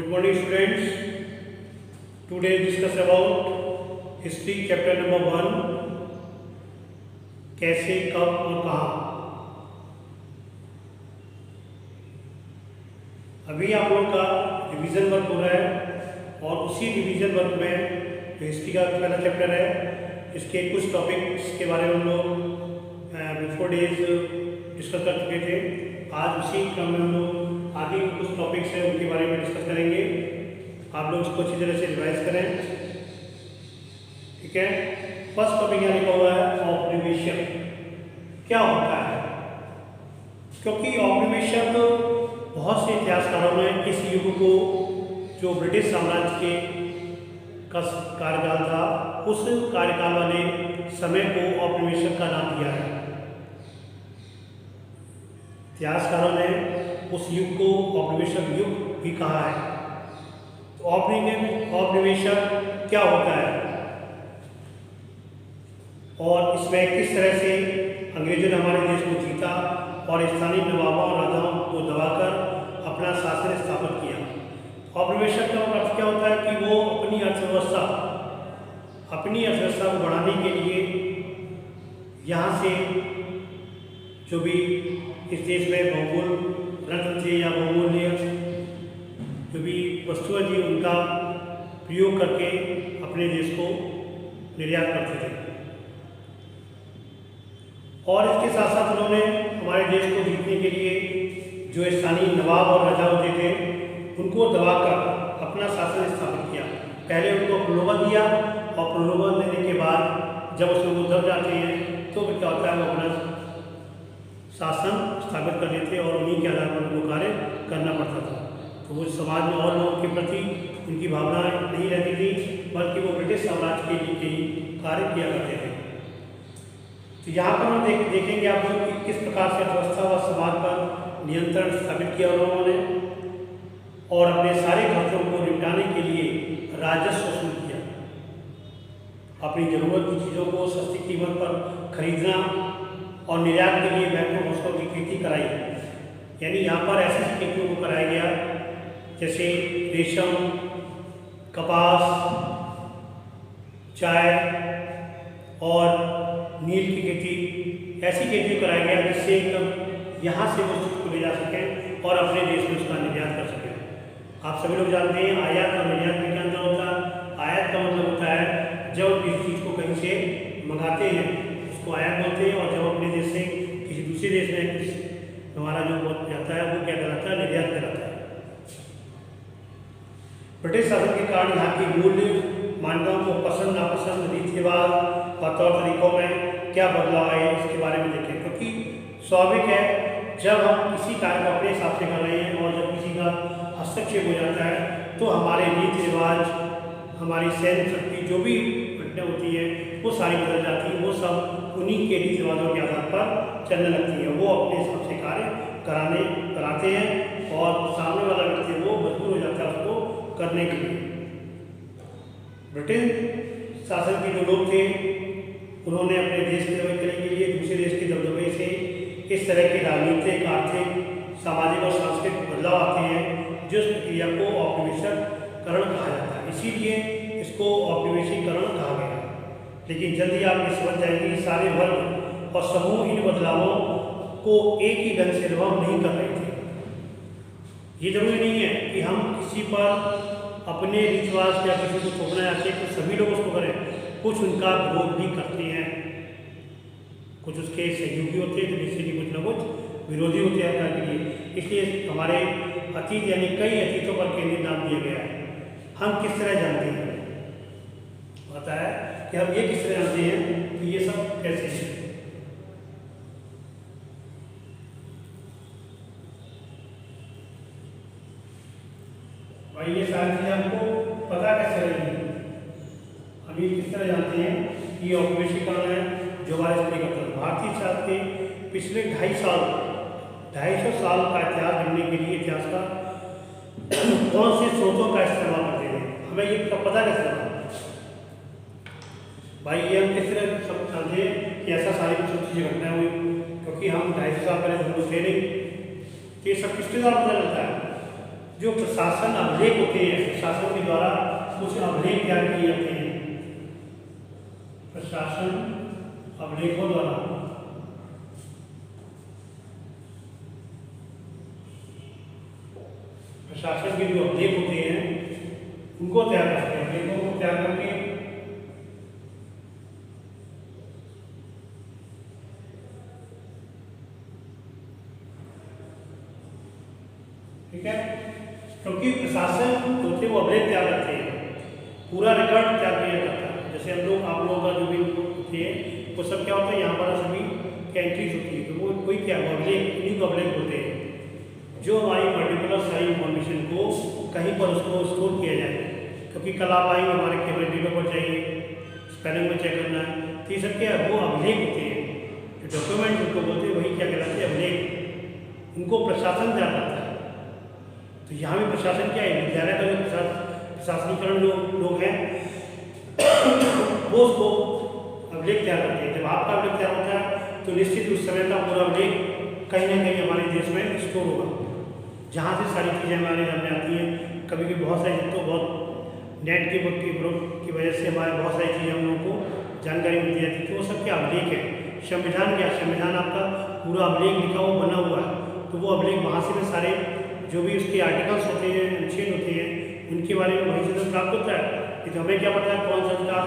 Good morning, students. Today discuss about history chapter number 1. कैसे, कब और कहाँ। अभी आप लोग का रिवीजन वर्क हो रहा है और उसी रिवीजन वर्क में हिस्ट्री का पहला चैप्टर है, इसके कुछ टॉपिक्स के बारे में हम लोग बिफोर डेज डिस्कस कर चुके थे। आज उसी क्रम में हम लोग आगे कुछ टॉपिक्स हैं उनके बारे में डिस्कस करेंगे। आप लोग इसको अच्छी तरह से रिवाइज करें, ठीक है। फर्स्ट टॉपिक यहाँ लिखा हुआ है ऑब्जर्वेशन। क्या होता है? क्योंकि ऑब्जर्वेशन बहुत से इतिहासकारों ने इस युग को, जो ब्रिटिश साम्राज्य के का कार्यकाल था, उस कार्यकाल वाले समय को ऑब्जर्वेशन का नाम दिया है। इतिहासकारों ने उस युग को ऑब्जर्वेशन युग भी कहा है। तो ऑब्जर्वेशन क्या होता है और इसमें किस तरह से अंग्रेजों ने हमारे देश को जीता और स्थानीय नवाबों और राजाओं को दबाकर अपना शासन स्थापित किया। ऑब्जर्वेशन का अर्थ क्या होता है कि वो अपनी अर्थव्यवस्था को बढ़ाने के लिए यहाँ से जो भी इस देश में बहुमूल्य रत्न थे या बहुमूल्य जो भी वस्तुएं थी, उनका प्रयोग करके अपने देश को निर्यात करते थे। और इसके साथ साथ उन्होंने हमारे देश को जीतने के लिए जो स्थानीय नवाब और राजा होते थे, उनको दबाकर अपना शासन स्थापित किया। पहले उनको प्रलोभन दिया और प्रलोभन देने के बाद जब उसमें वो दब जाते हैं तो क्या होता है, वो अपना शासन स्थापित कर देते और उन्हीं के आधार पर उनको कार्य करना पड़ता था। तो वो समाज में और लोगों के प्रति उनकी भावनाएं नहीं रहती थी, बल्कि वो ब्रिटिश साम्राज्य के लिए ही कार्य किया करते थे। तो यहाँ पर हम देखेंगे आप लोग कि किस प्रकार से अर्थव्यवस्था व समाज पर नियंत्रण स्थापित किया उन्होंने और अपने सारे खर्चों को निपटाने के लिए राजस्व वसूल किया। अपनी जरूरत की चीज़ों को सस्ती कीमत पर खरीदना और निर्यात के लिए बैंकों फसलों की खेती कराई। यानी यहाँ पर ऐसी खेतियों को कराया गया जैसे रेशम, कपास, चाय और नील की खेती। ऐसी खेती कराया गया जिससे यहाँ से वो चीज़ को ले जा सकें और अपने देश में उसका निर्यात कर सकें। आप सभी लोग जानते हैं आयात और निर्यात में क्या अंतर होता है। आयात का मतलब होता है जब किसी चीज़ को कहीं से मंगाते हैं उसको आयात बोलते हैं, और जब अपने देश से किसी दूसरे देश में हमारा जो जाता है वो क्या कहलाता है, निर्यात कहलाता है। ब्रिटिश शासन के कारण यहाँ की मूल्य मान्यताओं को पसंद नापसंद, रीति रिवाज और तौर तरीकों में क्या बदलाव आए इसके बारे में देखें। क्योंकि स्वाभाविक है जब हम किसी कार्य को अपने हिसाब से कर रहे हैं और जब किसी का हस्तक्षेप हो जाता है तो हमारे रीति रिवाज, हमारी सैन्य शक्ति जो भी घटना होती है वो सारी बदल जाती है। वो सब उन्हीं के रीति रिवाजों के आधार पर चलने लगती है। वो अपने हिसाब से कार्य कराते हैं और सामने वाला व्यक्ति वो मजबूर हो जाता है उसको करने के लिए। ब्रिटिश शासन के जो लोग थे उन्होंने अपने देश के दबदबे के लिए दूसरे देश के दबदबे से इस तरह के राजनीतिक, आर्थिक, सामाजिक और सांस्कृतिक बदलाव आते हैं जिस प्रक्रिया को औपनिवेशीकरण कहा जाता है। इसीलिए इसको औपनिवेशीकरण कहा गया। लेकिन जल्दी आप ये समझ जाएंगे कि सारे वर्ग और समूह इन बदलावों को एक ही ढंग से अनुभव नहीं कर रहे थे। ये जरूरी नहीं है कि हम किसी पर अपने विश्वास या किसी को थोपना चाहते हैं तो सभी लोग उसको करें। कुछ उनका विरोध भी करते हैं, कुछ उसके सहयोगी होते हैं तो जिससे कि कुछ ना कुछ विरोधी होते हैं के लिए। इसलिए हमारे अतीत यानी कई अतीतों पर केंद्रित नाम दिया गया है। हम किस तरह जानते हैं, पता है कि हम ये किस तरह जानते हैं कि ये सब कैसे है। भाई ये सारी चीजें हमको पता कैसे रहेगी, हम ये किस तरह जानते हैं कि ये औपनिवेशीकरण है जो हमारे स्त्री करता है। भारतीय इतिहास के पिछले 250 साल का इतिहास जानने के लिए इतिहास का कौन से स्रोतों का इस्तेमाल करते हैं, हमें ये पता कैसे लगा। भाई ये हम किस तरह सब समझे कि ऐसा सारी कुछ चीज़ें घटना हुई, क्योंकि हम 250 साल पहले हम लोग थे नहीं। तो ये सब किसके द्वारा पता चलता है, जो प्रशासन अभिलेख होते हैं, प्रशासन के द्वारा कुछ अभिलेख तैयार किए जाते हैं। प्रशासन अभिलेखों द्वारा प्रशासन के जो अभिलेख होते हैं उनको तैयार करते हैं। अभिलेखों को तैयार करके ठीक है, क्योंकि प्रशासन होते वो अभिलेख तैयार करते हैं, पूरा रिकॉर्ड तैयार किया जाता है। जैसे हम लोग आप लोगों का जो भी होते हैं वो सब क्या होता है, यहाँ पर सभी एंट्रीज होती है, तो वो कोई क्या अभिलेख, उन्हीं को अभिलेख होते हैं जो हमारी पर्टिकुलर सारी इंफॉर्मेशन को कहीं पर उसको स्टोर किया जाए। क्योंकि कल आप आएंगे हमारे केवल डेटा पर चाहिए, स्पेलिंग में चेक करना है, तो ये सब क्या है, वो अभिलेख होते हैं। जो डॉक्यूमेंट उनको बोलते हैं वही क्या कहलाते हैं, अभिलेख। उनको प्रशासन तैयार करता है। तो यहाँ भी प्रशासन क्या है, विद्यालय का जो प्रशासनिकरण जो लोग हैं वो उसको अभिलेख तैयार करते हैं। जब आपका अभिलेख तैयार होता है तो निश्चित उस समय का पूरा अभिलेख कहीं ना कहीं हमारे देश में स्टोर होगा, जहाँ से सारी चीज़ें हमारे सामने आती हैं। कभी कभी बहुत सारी तो बहुत नेट की वजह से हमारे बहुत सारी चीज़ें हम लोगों को जानकारी मिलती रहती है, तो वो सब क्या अभिलेख है। संविधान क्या, संविधान आपका पूरा अभिलेख लिखा हुआ बना हुआ है, तो वो अभिलेख वहाँ से भी सारे जो भी उसके आर्टिकल्स होते हैं, अनुच्छेद होते हैं, उनके बारे में वहीं से प्राप्त होता है कि हमें क्या पता है कौन सा अधिकार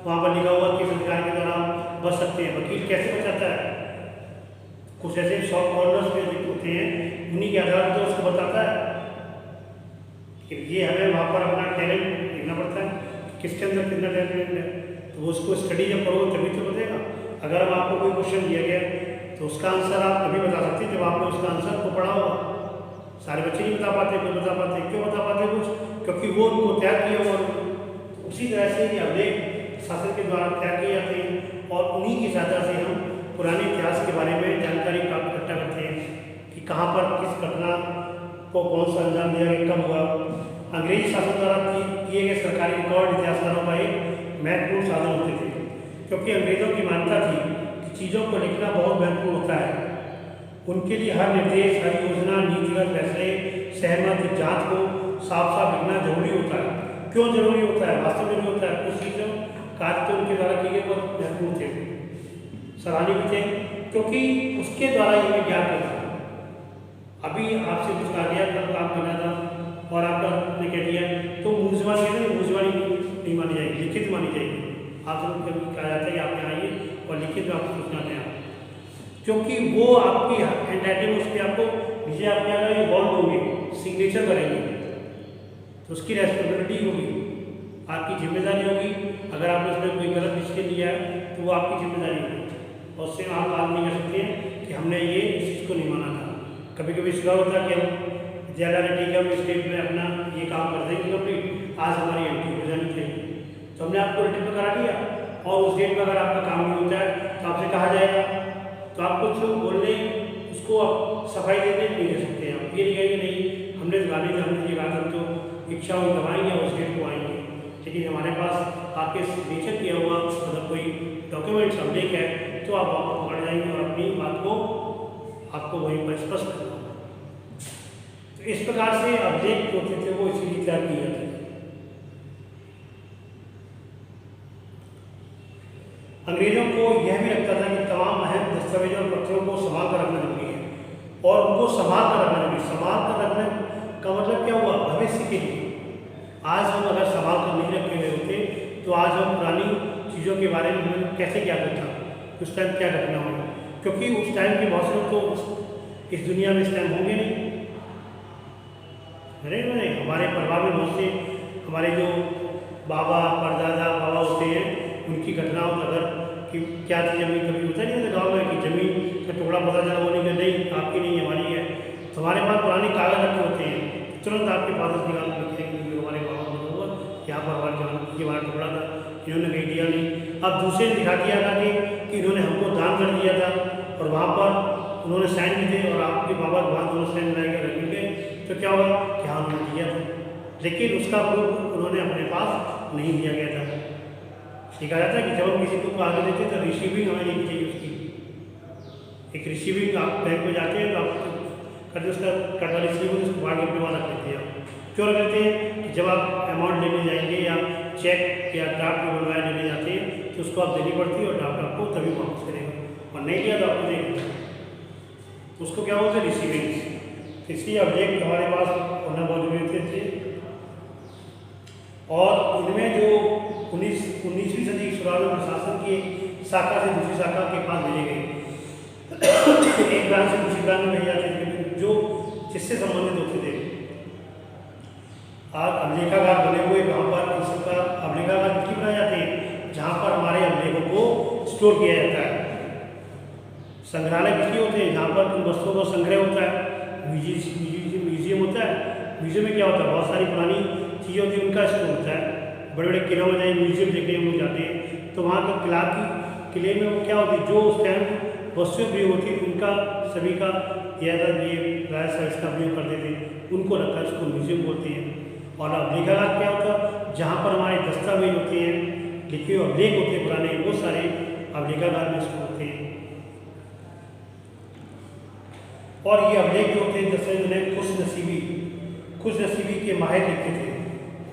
वहाँ पर लिखा हुआ, किस अधिकार के द्वारा हम बच सकते हैं। वकील कैसे बचाता है, कुछ ऐसे शॉर्ट कॉर्नर्स में होते हैं, उन्हीं के आधार पर उसको बताता है कि ये हमें वहाँ पर अपना टैलेंट देखना पड़ता है, किसके अंदर कितना टैलेंट है, तो वो उसको स्टडी जब करोगे तभी तो बतेगा। अगर अब आपको कोई क्वेश्चन दिया गया तो उसका आंसर आप तभी बता सकते हैं जब आपने उसका आंसर को पढ़ा होगा। सारे बच्चे नहीं बता पाते, कोई बता पाते, क्यों बता पाते कुछ, क्योंकि वो उनको तैयार किया हुआ। उसी तरह से ये अभिलेख शासन के द्वारा तैयार किए जाते हैं और उन्हीं की सहायता से हम पुराने इतिहास के बारे में जानकारी प्राप्त इकट्ठा करते हैं कि कहाँ पर किस घटना को कौन सा अंजाम दिया गया, कब हुआ। अंग्रेजी शासन द्वारा किए गए सरकारी रिकॉर्ड इतिहासकारों का एक महत्वपूर्ण साधन होते थे, क्योंकि अंग्रेजों की मान्यता थी कि चीज़ों को लिखना बहुत महत्वपूर्ण होता है। उनके लिए हर निर्देश, हर योजना, नीतिगत फैसले, सहमत जांच को साफ साफ लिखना जरूरी होता है। क्यों जरूरी होता है, वास्तव में जरूरी होता है, कुछ चीज़ों कार्य तो उनके द्वारा किए गए बहुत महत्वपूर्ण थे, सराहनीय भी थे, क्योंकि उसके द्वारा ये ज्ञान होता है। अभी आपसे कुछ कहा गया, कल काम करना था और आपने कह दिया तो मूर्जवानी कहते हैं, मूर्जवानी नहीं मानी जाएगी, लिखित मानी जाएगी। आपसे कभी कहा जाता है कि आप यहाँ आइए और लिखित में आपको सूचना दें, क्योंकि वो आपकी हैंड राइटिंग, उस पर आपको नीचे आप क्या करेंगे, बॉन्ड होंगे, सिग्नेचर करेंगे, तो उसकी रेस्पॉन्सिबिलिटी होगी, आपकी जिम्मेदारी होगी। अगर आपने उसमें कोई गलत डिसीजन लिया है तो वो आपकी जिम्मेदारी होगी, और उससे आप बात नहीं कर सकते हैं कि हमने ये इस चीज़ को नहीं माना था। कभी कभी इसका होता है कि हम विद्यालय ठीक है, हम स्टेट में अपना ये काम कर देंगे कंप्लीट, आज हमारी एंट्री हो जानी चाहिए, तो हमने आपको रिटर्न में करा दिया, और उस डेट में अगर आपका काम नहीं होता है तो आपसे कहा जाएगा, तो आप कुछ बोलने उसको आप सफाई देने नहीं दे सकते हैं। आप ये नहीं कहेंगे नहीं हमने गाने का हमने ये कहा तो इच्छा हुई दवाएंगे और उस डेट को आएंगे, लेकिन हमारे पास आपके सिग्नेचर किया हुआ मतलब कोई डॉक्यूमेंट्स अभिलेख है तो आप वहाँ पर पकड़ जाएंगे और अपनी बात को आपको वहीं पर स्पष्ट करना होगा। तो इस प्रकार से अभिलेख जो होते थे वो इसीलिए तैयार किए जाते थे। अंग्रेजों को यह भी लगता था कि तमाम अहम दस्तावेजों और पत्रों को संभाल कर रखना जरूरी है, और उनको संभाल कर रखना जरूरी। संभाल कर रखने का मतलब क्या हुआ, भविष्य के लिए। आज हम अगर संभाल कर नहीं रखे हुए होते तो आज हम पुरानी चीज़ों के बारे में कैसे क्या करता, उस टाइम क्या घटना होगा, क्योंकि उस टाइम के बहुत से लोग तो इस दुनिया में इस टाइम होंगे नहीं। अरे नहीं, हमारे परिवार में बहुत से हमारे जो बाबा परदादा बाबा होते हैं उनकी घटनाओं अगर कि क्या थी, जमीन कभी होता नहीं था गाँव में कि जमीन का टुकड़ा पता चला बोले कि नहीं आपकी नहीं हमारी है, तो हमारे पास पुराने कागज रखे होते हैं, तुरंत आपके पास निकाल लिखेंगे हमारे बाबा को हुआ यहाँ पर हमारे जवान ये हमारा टुकड़ा था, इन्होंने कहीं दिया नहीं। अब दूसरे ने दिखा दिया था कि इन्होंने हमको दान कर दिया था और वहाँ पर उन्होंने साइन भी थे और आपके बाबा के बाद उन्होंने साइन बनाए गए रख गए, तो क्या हुआ कि हाँ उन्होंने दिया था, लेकिन उसका प्रूफ उन्होंने अपने पास नहीं दिया गया था। सिखाया जाता है कि जब हम किसी को आगे देते तो रिसीविंग हमें नहीं चाहिए उसकी, एक रिसीविंग आप बैंक में जाते हैं तो आप करते उसका कट वाली रिसीविंग उसको बाढ़ के रख देते हैं, क्यों रख लेते हैं कि जब आप अमाउंट लेने जाएंगे या चेक या ड्राफ्ट में बनवाया लेने जाते हैं तो उसको आप देनी पड़ती है और ड्राफ्ट आपको तभी वापस करेगा, और नहीं लिया तो आपको देगा। उसको क्या बोलते हैं, रिसीविंग्स। इसलिए अभिलेख हमारे पास होना बहुत जरूरी थे। और इनमें जो 19वीं सदी की शुरुआत में प्रशासन की एक शाखा से दूसरी शाखा के पास भेजे गए एक ब्रांच से दूसरी ब्रांच में भेजे जाते थे जो जिससे संबंधित होते थे। आज अभिलेखागार बने हुए वहाँ पर इस सबका अभिलेखागार किसलिए बनाए जाते हैं, जहाँ पर हमारे अभिलेखों को स्टोर किया जाता है। संग्रहालय किसलिए होते हैं, जहाँ पर उन वस्तुओं का संग्रह होता है। म्यूजियम होता है, म्यूजियम में क्या होता है, बहुत सारी पुरानी चीज़ें होती हैं, उनका स्टोर होता है। बड़े बड़े किलों में जाए म्यूजियम देखने हम लोग जाते हैं तो वहाँ का किले में वो क्या होती है, जो उस टाइम वस्तुएं प्रयोग होती है उनका सभी का ये प्राय इसका प्रयोग करते थे, उनको रखा उसको म्यूजियम बोलते हैं। और अभिलेखागार क्या होता है, जहाँ पर हमारे दस्तावेज होते हैं, लिखे हुए अभिलेख होते हैं पुराने, वो सारे अभिलेखागार में स्टोर होते हैं। और ये अभिलेख जो होते हैं जैसे उन्हें खुशनसीबी के माहिर लिखते थे,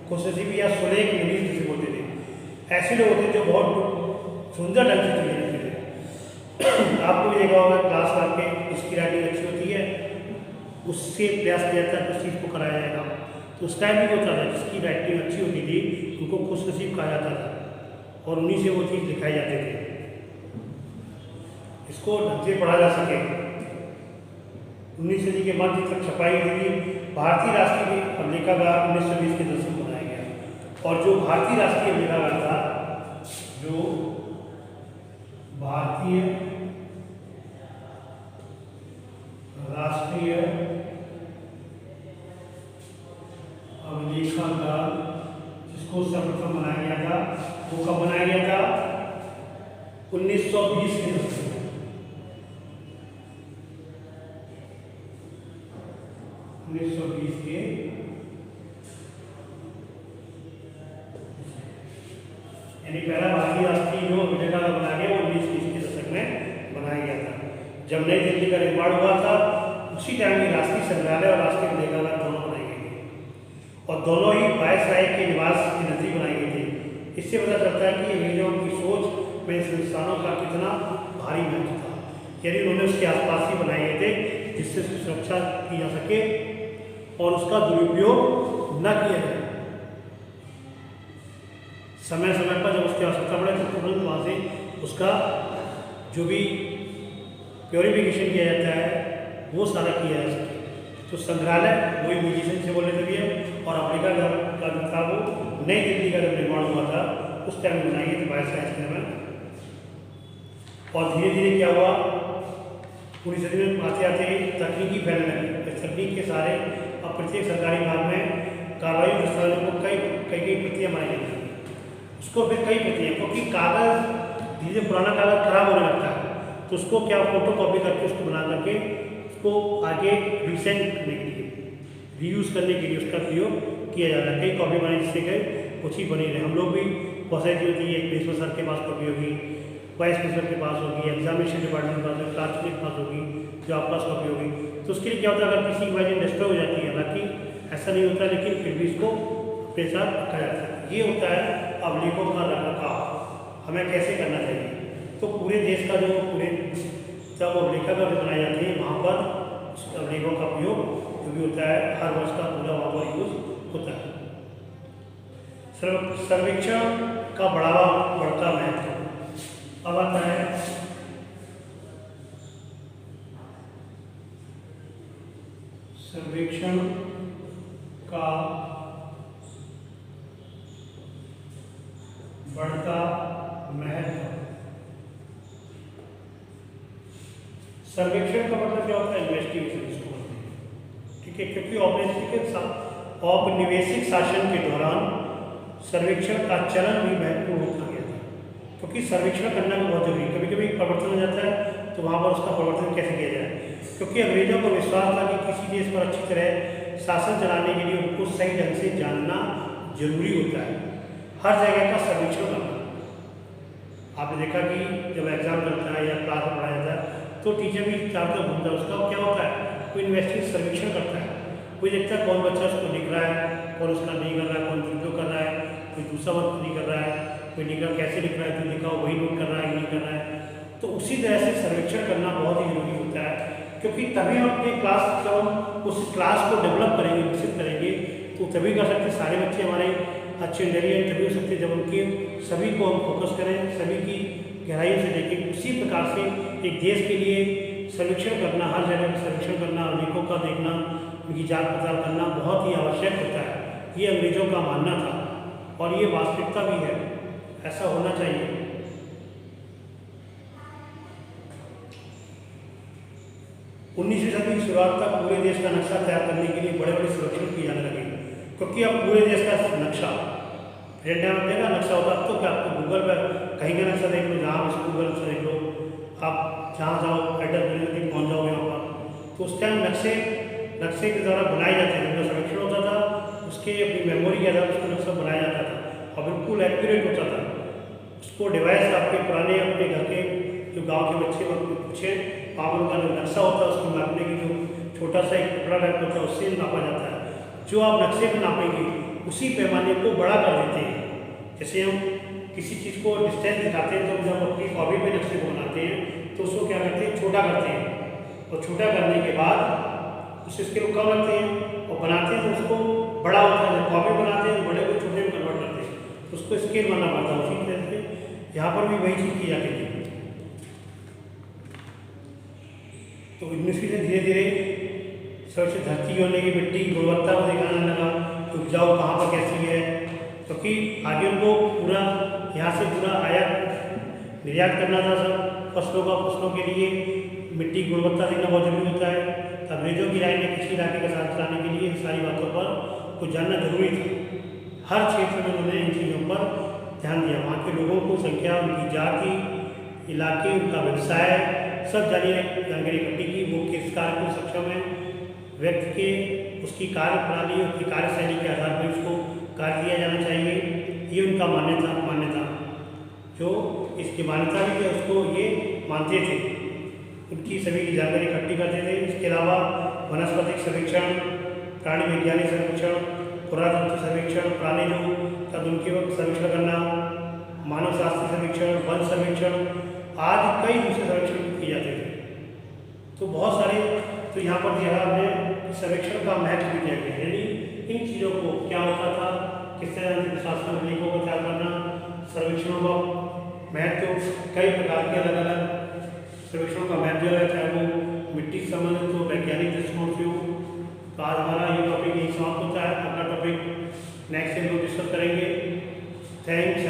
खुशनसीबी या सुलेख मुनीस जिसे बोलते थे। ऐसे लोग होते थे जो बहुत सुंदर ढंग से चीज़ें लिखते थे। आपको भी देखा होगा क्लास करके इसकी राइटिंग अच्छी होती है, उससे प्रयास किया जाता है उस चीज़ को कराया जाएगा। तो उस टाइम भी होता था जिसकी राइटिंग अच्छी होती थी उनको खुशनसीब कहा जाता था और उन्हीं से वो चीज़ दिखाई जाते थे, इसको ढंग से पढ़ा जा सके। 19वीं सदी के मध्य तक छपाई हुई भारतीय राष्ट्रीय अभिलेखागार 1920 के दशक में बनाया गया। और जो भारतीय राष्ट्रीय अभिलेखागार था, जो भारतीय राष्ट्रीय अभिलेखागार जिसको सर्वप्रथम बनाया गया था, वो कब बनाया गया था, 1920 के दशक में। 1920 के यानी पहला भारतीय राष्ट्रीय जो अभिलेखागार बनाया गया वो 1920 के दशक में बनाया गया था। जब नई दिल्ली का निर्माण हुआ था उसी टाइम में राष्ट्रीय संग्रहालय और राष्ट्रीय अभिलेखागार दोनों बनाए गए थे और दोनों ही वायसराय के निवास के नजदीक बनाए गए थे। इससे पता चलता है कि अंग्रेजों की सोच में संस्थानों का कितना भारी महत्व था, यानी उन्होंने उसके आसपास ही बनाए गए थे जिससे उसकी सुरक्षा की जा सके और उसका दुरुपयोग न किया जाए। समय समय पर जब उसकी आवश्यकता पड़े तो तुरंत वहाँ से उसका जो भी प्योरिफिकेशन किया जाता है वो सारा किया जा सके। तो संग्रहालय वही म्यूजियम से बोले थे और अभिलेखागार का जो था वो नई दिल्ली का जब निर्माण हुआ था उस टाइम बनाई गई थी वायसराय में। और धीरे धीरे क्या हुआ, 19वीं सदी में आते आते तकनीकी फैलने लगी। तकनीक के सारे अब प्रत्येक सरकारी भाग में कार्रवाई दस्तावेजों को कई प्रतियाँ बनाई जाती हैं, उसको फिर कई प्रतियाँ, क्योंकि कागज़ धीरे धीरे पुराना कागज़ खराब होने लगता है तो उसको क्या फोटो कॉपी करके उसको बना करके उसको आगे रीसेंट करने के लिए, रीयूज़ करने के लिए उसका प्रयोग किया जाता है। कई कॉपी बनाई जिससे कि कुछ ही बनी रहे। हम लोग भी बहुत सारी चीज़ होती है, प्रिंसिपल सर के पास कॉपी होगी, वाइस प्रिंसिपल के पास होगी, एग्जामिनेशन डिपार्टमेंट के पास होगी, क्लास टीचर के पास होगी, जो आपके पास कॉपी होगी। तो उसके लिए क्या होता है, अगर किसी की वजह डिस्टर्ब हो जाती है, हालांकि ऐसा नहीं होता लेकिन फिर भी इसको अपने साथ रखा जाता है। ये होता है अभिलेखों का रखरखाव हमें कैसे करना चाहिए। तो पूरे देश का जो पूरे जब अभिलेखागार जो बनाए जाते हैं वहाँ पर अभिलेखों का उपयोग जो भी होता है हर वर्ष का पूरा वहाँ पर यूज होता है। सर्वेक्षण का बढ़ता महत्व। अब आता है सर्वेक्षण का बढ़ता महत्व। सर्वेक्षण का मतलब क्या होता है, इन्वेस्टिगेशन इसको बोलते हैं, ठीक है। क्योंकि औपनिवेशिक शासन के दौरान सर्वेक्षण का चलन भी महत्वपूर्ण होता गया था, क्योंकि सर्वेक्षण करना भी बहुत जरूरी है। कभी कभी परिवर्तन हो जाता है तो वहाँ पर उसका परिवर्तन कैसे किया जाए, क्योंकि अंग्रेजों को विश्वास था कि किसी देश पर अच्छी तरह शासन चलाने के लिए उनको सही ढंग से जानना जरूरी होता है, हर जगह का सर्वेक्षण करना। आपने देखा कि जब एग्जाम चलता है या क्लास में पढ़ाया जाता है तो टीचर भी चाहते घूमता है, उसका क्या होता है, कोई इन्वेस्टिगेशन सर्वेक्षण करता है कोई देखता है कौन बच्चा उसको लिख रहा है, कौन उसका नहीं कर रहा है, कौन जो कर रहा है, कोई दूसरा वर्क नहीं कर रहा है, कोई लिख रहा कैसे लिख रहा है, जो लिखा हो वही नोट कर रहा है, नहीं कर रहा है। तो उसी तरह से सर्वेक्षण करना बहुत ही जरूरी होता है, क्योंकि तभी हम अपने क्लास जब हम उस क्लास को डेवलप करेंगे, विकसित करेंगे, तो तभी कर सकते सारे बच्चे हमारे अच्छे इंटेलिजेंट तभी हो सकते जब उनके सभी को हम फोकस करें, सभी की गहराई से देखें। उसी प्रकार से एक देश के लिए सर्वेक्षण करना, हर जगह सर्वेक्षण करना, अनेकों का देखना, उनकी जांच पड़ताल करना बहुत ही आवश्यक होता है। ये अंग्रेजों का मानना था और ये वास्तविकता भी है, ऐसा होना चाहिए। 19वीं सदी की शुरुआत तक पूरे देश का नक्शा तैयार करने के लिए बड़े बड़े सर्वेक्षण किए जाने लगे, क्योंकि अब पूरे देश का नक्शा देखा नक्शा होता। अब तो क्या आपको गूगल पर कहीं का नक्शा देख लो, जहाँ गूगल नक्शा देख लो, आप जहाँ जाओ एड्रेस देने पहुँच जाओ यहाँ पर। तो उस टाइम नक्शे के द्वारा बनाए जाते थे, जब सर्वेक्षण होता था उसके अपनी मेमोरी के आधार पर उसको नक्शा बनाया जाता था और बिल्कुल एक्यूरेट होता था। उसको डिवाइस आपके पुराने अपने घर के जो गांव के बच्चे पूछे, वहाँ पर उनका जो नक्शा होता है उसको नापने की जो छोटा सा एक टुकड़ा टाइप होता है उससे नापा जाता है। जो आप नक्शे पर नापेंगे उसी पैमाने को बड़ा कर देते हैं। जैसे हम किसी चीज़ को डिस्टेंस दिखाते हैं तो जब अपनी कॉपी पे नक्शे को बनाते हैं तो उसको क्या करते हैं, छोटा करते हैं, और छोटा करने के बाद उसे स्केल कम रखते हैं और बनाते हैं तो उसको बड़ा होता है। जब कॉपी बनाते हैं बड़े को छोटे में कन्वर्ट करते हैं तो उसको स्केल बनना पड़ता है। उसी तरह से यहाँ पर भी वही चीज़ की जाती है। तो 19वीं से धीरे धीरे सबसे धरती की होने की मिट्टी की गुणवत्ता को दिखाने लगा, उपजाऊ कहाँ पर कैसी है, क्योंकि आगे उनको पूरा यहाँ से पूरा आयात निर्यात करना था सब फसलों के लिए मिट्टी की गुणवत्ता देखना बहुत जरूरी होता है। अंग्रेजों की राय ने किसी इलाके का साथ चलाने के लिए इन सारी बातों पर कुछ जानना जरूरी था। हर क्षेत्र में उन्होंने इन चीज़ों पर ध्यान दिया। वहाँ के लोगों को संख्या, उनकी जाति, इलाके, उनका व्यवसाय सब जानकारी इकट्ठी की। वो किस कार्य को सक्षम है, व्यक्ति के उसकी कार्य प्रणाली, उसकी कार्यशैली के आधार पर उसको कार्य दिया जाना चाहिए। ये उनका मान्यता जो इसकी मान्यता भी है उसको ये मानते थे। उनकी सभी की जानकारी इकट्ठी करते थे। इसके अलावा वनस्पतिक सर्वेक्षण, प्राणी वैज्ञानिक सर्वेक्षण, पुरातत्व सर्वेक्षण, प्राणी जो तद उनके वक्त सर्वेक्षण करना, मानव शास्त्र सर्वेक्षण, वन सर्वेक्षण, आज कई दूसरे सर्वेक्षण किए जाते थे। तो बहुत सारे तो यहाँ पर दिया हमने सर्वेक्षण का महत्व भी दिया गया, यानी इन चीज़ों को क्या होता था, किस तरह से शासन तकनीकों को तैयार करना, सर्वेक्षणों का महत्व, कई प्रकार के अलग अलग सर्वेक्षणों का महत्व है, चाहे वो मिट्टी से संबंधित हो, वैज्ञानिक दृष्टिकोण से हो। तो आज हमारा ये टॉपिक यही समाप्त होता है। अपना टॉपिक नेक्स्ट से हम डिस्कस करेंगे। थैंक्स।